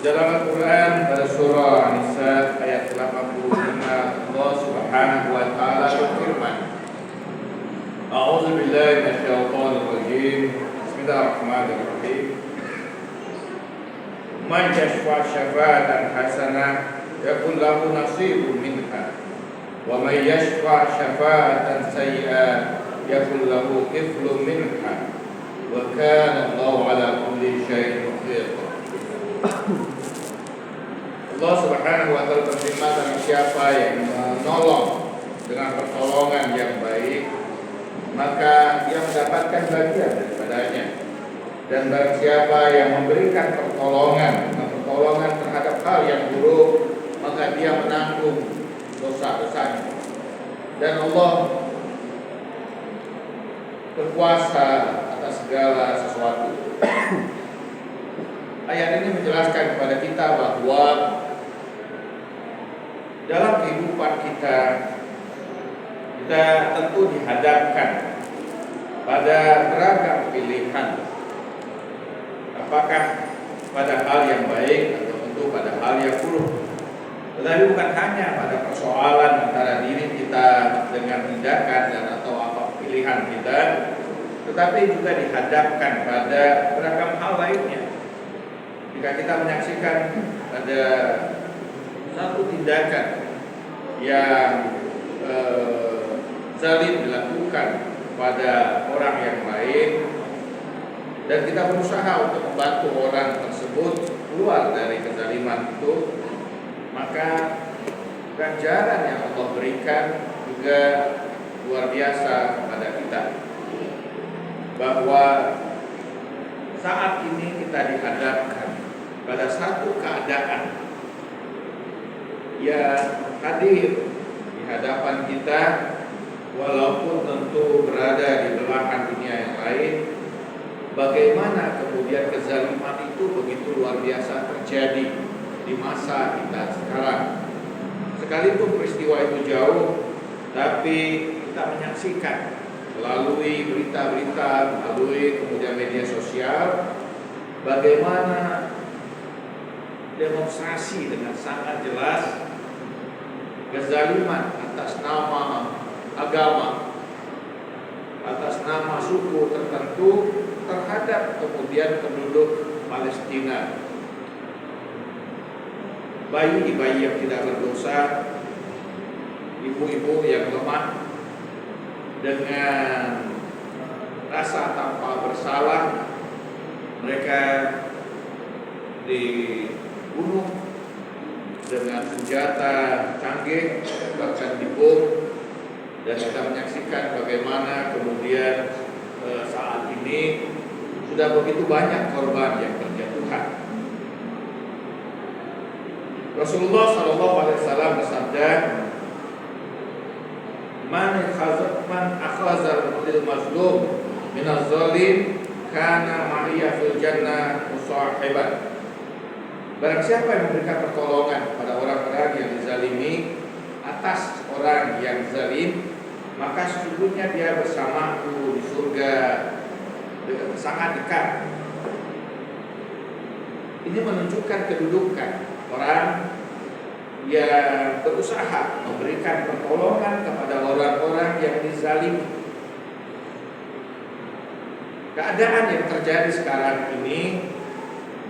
dalam Al-Quran pada surah An-Nisa ayat 85 Allah Subhanahu wa taala berfirman, A'udzu billahi minasyaitonir rajim. Bismillahirrahmanirrahim. Man yashfa' syafa'atan hasanah yakun lahu nasibun minha wa man yashfa' syafa'atan sayyi'ah yakun lahu kiflun minha wa kana Allahu 'ala kulli syai'in qadir. Allah Subhanahu wa taala berfirman, dan siapa yang menolong dengan pertolongan yang baik, maka dia mendapatkan bagian daripadanya. Dan barang siapa yang memberikan pertolongan terhadap hal yang buruk, maka dia menanggung dosa-dosanya. Dan Allah berkuasa atas segala sesuatu. Ayat ini menjelaskan kepada kita bahwa dalam kehidupan kita tentu dihadapkan pada beragam pilihan, apakah pada hal yang baik atau tentu pada hal yang buruk. Tetapi bukan hanya pada persoalan antara diri kita dengan tindakan dan atau apa pilihan kita, tetapi juga dihadapkan pada beragam hal lainnya. Jika kita menyaksikan ada satu tindakan yang zalim dilakukan pada orang yang lain, dan kita berusaha untuk membantu orang tersebut keluar dari kezaliman itu, maka ganjaran yang Allah berikan juga luar biasa kepada kita. Bahwa saat ini kita dihadapkan pada satu keadaan yang hadir di hadapan kita, walaupun tentu berada di belahan dunia yang lain. Bagaimana kemudian kezaliman itu begitu luar biasa terjadi di masa kita sekarang. Sekalipun peristiwa itu jauh, tapi kita menyaksikan melalui berita-berita, melalui kemudian media sosial, bagaimana demonstrasi dengan sangat jelas kezaliman atas nama agama, atas nama suku tertentu terhadap kemudian penduduk Palestina. Bayi-bayi yang tidak berdosa, ibu-ibu yang lemah dengan rasa tanpa bersalah, mereka dibunuh dengan senjata canggih, bahkan dibom. Dan kita menyaksikan bagaimana kemudian saat ini sudah begitu banyak korban yang berjatuhan. Rasulullah SAW bersabda, Man akhazal lil mazlum minaz zalim kana ma'iya fil jannah musahiban. Barang siapa yang memberikan pertolongan pada orang-orang yang dizalimi atas orang yang zalim, maka sesungguhnya dia bersamaku di surga sangat dekat. Ini menunjukkan kedudukan orang yang berusaha memberikan pertolongan kepada orang-orang yang dizalimi. Keadaan yang terjadi sekarang ini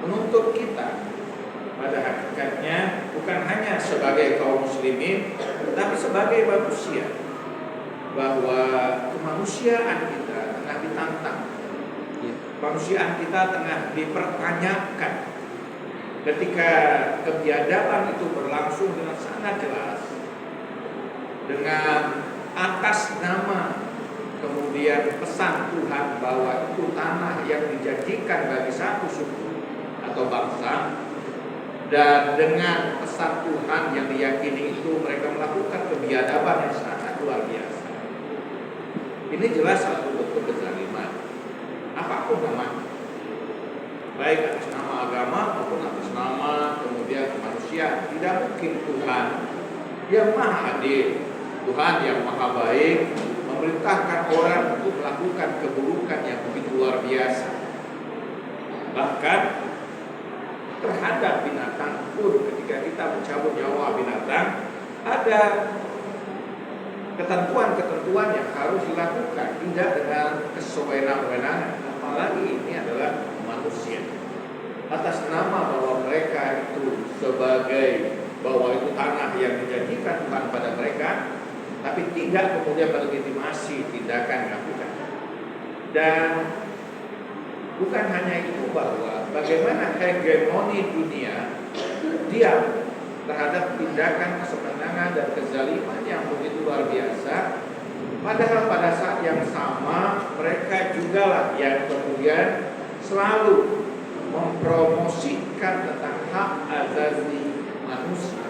menuntut kita pada hakikatnya bukan hanya sebagai kaum muslimin, tetapi sebagai manusia, bahwa kemanusiaan kita tengah ditantang, kemanusiaan kita tengah dipertanyakan ketika kebiadaban itu berlangsung dengan sangat jelas, dengan atas nama kemudian pesan Tuhan bahwa itu tanah yang dijanjikan bagi satu suku atau bangsa, dan dengan pesan Tuhan yang diyakini itu mereka melakukan kebiadaban yang sangat luar biasa. Ini jelas satu bentuk kezaliman, apapun namanya, baik atas nama agama maupun atas nama kemudian kemanusiaan. Tidak mungkin Tuhan yang maha adil, Tuhan yang maha baik memerintahkan orang untuk melakukan keburukan yang begitu luar biasa. Bahkan terhadap binatang pun ketika kita mencabut nyawa binatang ada ketentuan-ketentuan yang harus dilakukan, tidak dengan kesewenang-wenangan. Apalagi ini adalah manusia. Atas nama bahwa mereka itu sebagai bahwa itu tanah yang dijanjikan Tuhan pada mereka, tapi tidak kemudian melegitimasi tindakan yang dilakukan. Dan bukan hanya itu, bahwa bagaimana hegemoni dunia diam terhadap tindakan kesemenangan dan kezaliman yang begitu luar biasa. Padahal pada saat yang sama mereka jugalah yang kemudian selalu mempromosikan tentang hak asasi manusia.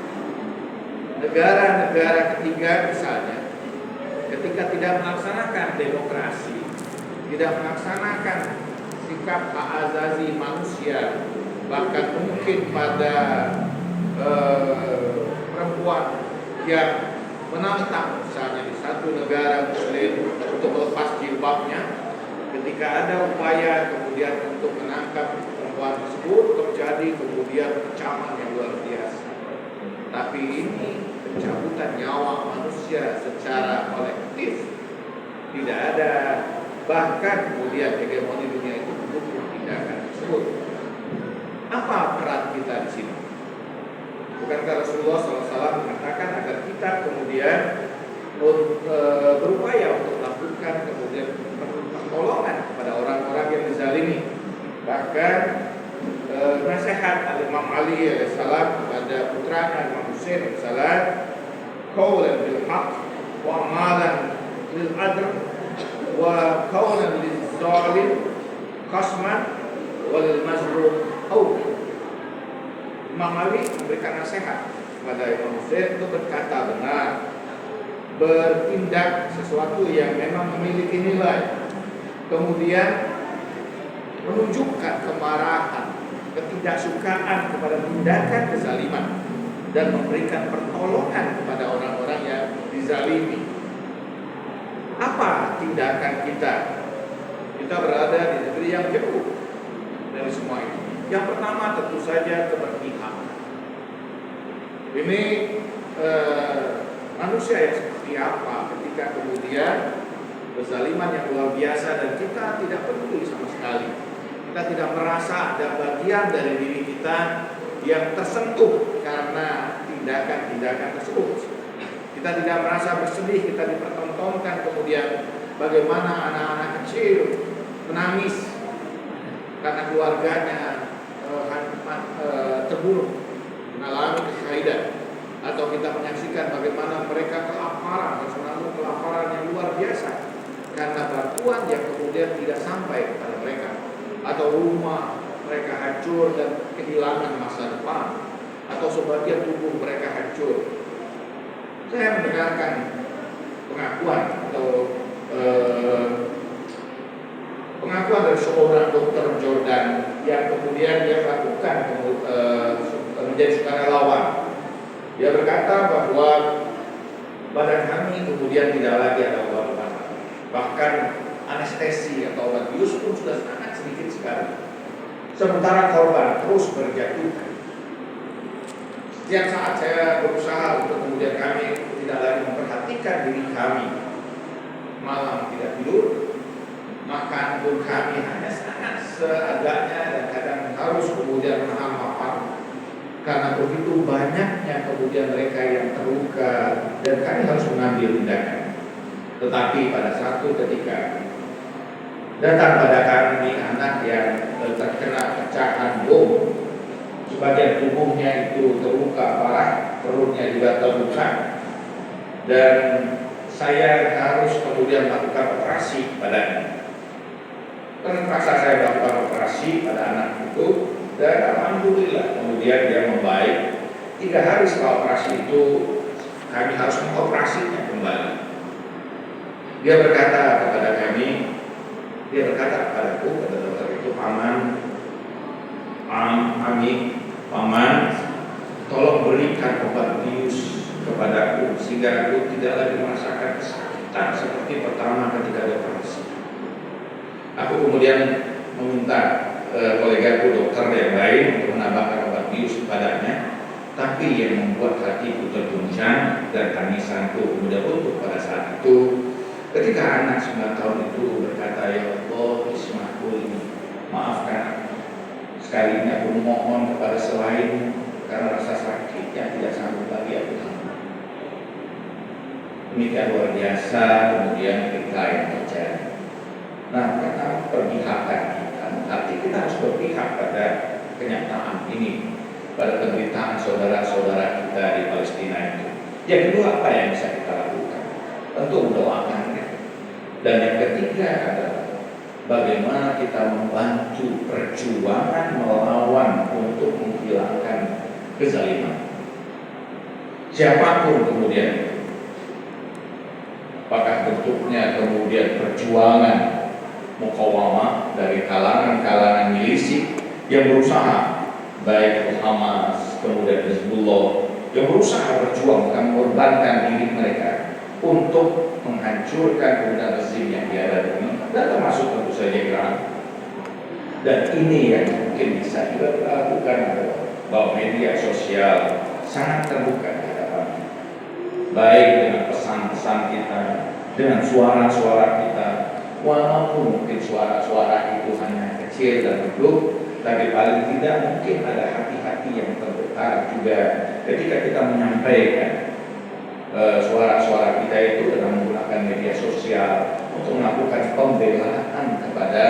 Negara-negara ketiga misalnya, ketika tidak melaksanakan demokrasi, tidak melaksanakan sikap hak asasi manusia, bahkan mungkin pada perempuan yang menantang misalnya di satu negara muslim untuk melepas jilbabnya, ketika ada upaya kemudian untuk menangkap perempuan tersebut, terjadi kemudian kecaman yang luar biasa. Tapi ini pencabutan nyawa manusia secara kolektif tidak ada, bahkan kemudian hegemoni dunia itu mendukung tindakan tersebut. Apa peran kita di sini? Bukankah Rasulullah SAW mengatakan agar kita kemudian berupaya untuk melakukan kemudian pertolongan kepada orang-orang yang dizalimi? Bahkan nasihat Imam Ali alaihissalam kepada putranya Imam Husain alaihissalam, qawlan bil haqq wa amalan lil adl wa qawlan lil zalim qasman wal mazlum awd. Imam Ali memberikan nasihat kepada Imam Husain untuk berkata benar, bertindak sesuatu yang memang memiliki nilai, kemudian menunjukkan kemarahan, ketidaksukaan kepada tindakan kezaliman, dan memberikan pertolongan kepada orang-orang yang dizalimi. Apa tindakan kita? Kita berada di negeri yang jauh dari semua itu. Yang pertama tentu saja keberpihakan. Ini manusia yang seperti apa ketika kemudian kezaliman yang luar biasa dan kita tidak peduli sama sekali. Kita tidak merasa ada bagian dari diri kita yang tersentuh karena tindakan-tindakan tersebut. Kita tidak merasa bersedih, kita dipertontonkan kemudian bagaimana anak-anak kecil menangis karena keluarganya terbunuh, mengalami kesyahidan, atau kita menyaksikan bagaimana mereka kelaparan, harus menanggung kelaparan yang luar biasa karena bantuan yang kemudian tidak sampai kepada mereka, atau rumah mereka hancur dan kehilangan masa depan, atau sebagian tubuh mereka hancur. Saya mendengarkan pengakuan atau pengakuan dari seorang dokter Jordan yang kemudian dia lakukan menjadi sukarelawan. Dia berkata bahwa badan kami kemudian tidak lagi ada obat-obatan, bahkan anestesi atau obat bius pun sudah sangat sedikit sekali. Sementara korban terus berjatuhan. Setiap saat saya berusaha untuk kemudian kami tidak lagi memperhatikan diri kami, malam tidak tidur, makan pun kami hanya sangat seadanya dan kadang harus kemudian menahan lapar karena begitu banyaknya kemudian mereka yang terluka dan kami harus mengambil tindakan. Tetapi pada satu ketika datang pada kami anak yang terkena pecahan bom, sebagian tubuhnya itu terluka parah, perutnya juga terluka, dan saya harus kemudian melakukan operasi padanya. Terpaksa saya melakukan operasi pada anak itu, dan alhamdulillah kemudian dia membaik. 3 hari setelah operasi itu kami harus mengoperasinya kembali. Dia berkata kepada kami, dia berkata kepadaku, kata dokter itu, paman, tolong berikan obat bius kepadaku sehingga aku tidak lagi merasakan kesakitan seperti pertama ketika operasi. Aku kemudian meminta kolegaku dokter yang lain untuk menambahkan padanya, tapi yang membuat hatiku terguncang dan tangisanku kemudian runtuh pada saat itu ketika anak 9 tahun itu berkata, "Ya Allah, ismaku ini, maafkan aku. Sekali ini aku mohon kepada selain karena rasa sakit yang tidak sanggup lagi aku tanggung." Demikian luar biasa kemudian kita yang terjadi. Nah, karena perpihakan kita, hati kita harus berpihak pada kenyataan ini, pada penderitaan saudara-saudara kita di Palestina itu. Yang kedua, apa yang bisa kita lakukan? Tentu mendoakan mereka. Dan yang ketiga adalah bagaimana kita membantu perjuangan melawan untuk menghilangkan kezaliman. Siapapun kemudian, apakah bentuknya kemudian perjuangan mukawamah dari kalangan-kalangan milisi yang berusaha, baik Hamas kemudian Hizbullah, yang berusaha berjuang mengorbankan diri mereka untuk menghancurkan kemudian rezim yang diada ini, dan termasuk tentu saja Iran. Dan ini yang mungkin bisa juga kita lakukan adalah bahwa media sosial sangat terbuka di hadapan kita, baik dengan pesan-pesan kita, dengan suara-suara kita. Walaupun mungkin suara-suara itu hanya kecil dan redup, tapi paling tidak mungkin ada hati-hati yang tergetar juga ketika kita menyampaikan suara-suara kita itu dengan menggunakan media sosial untuk melakukan pembelaan kepada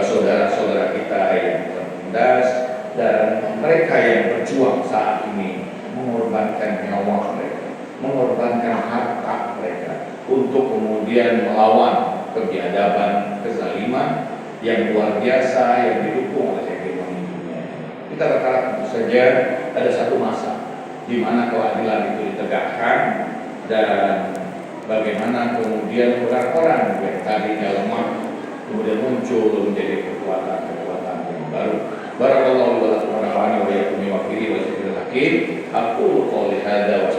saudara-saudara kita yang tertindas dan mereka yang berjuang saat ini, mengorbankan nyawa mereka, mengorbankan harta mereka untuk kemudian melawan kebiadaban, kezaliman yang luar biasa yang didukung oleh hegemoni dunia. Kita berharap tentu saja ada satu masa di mana keadilan itu ditegakkan dan bagaimana kemudian orang-orang yang tadinya lemah kemudian muncul menjadi kekuatan-kekuatan yang baru. Barakallahu wa lakum wa nafa'ani wa iyyakum bima fihi wa zikril hakim. Aku qouli hadza wa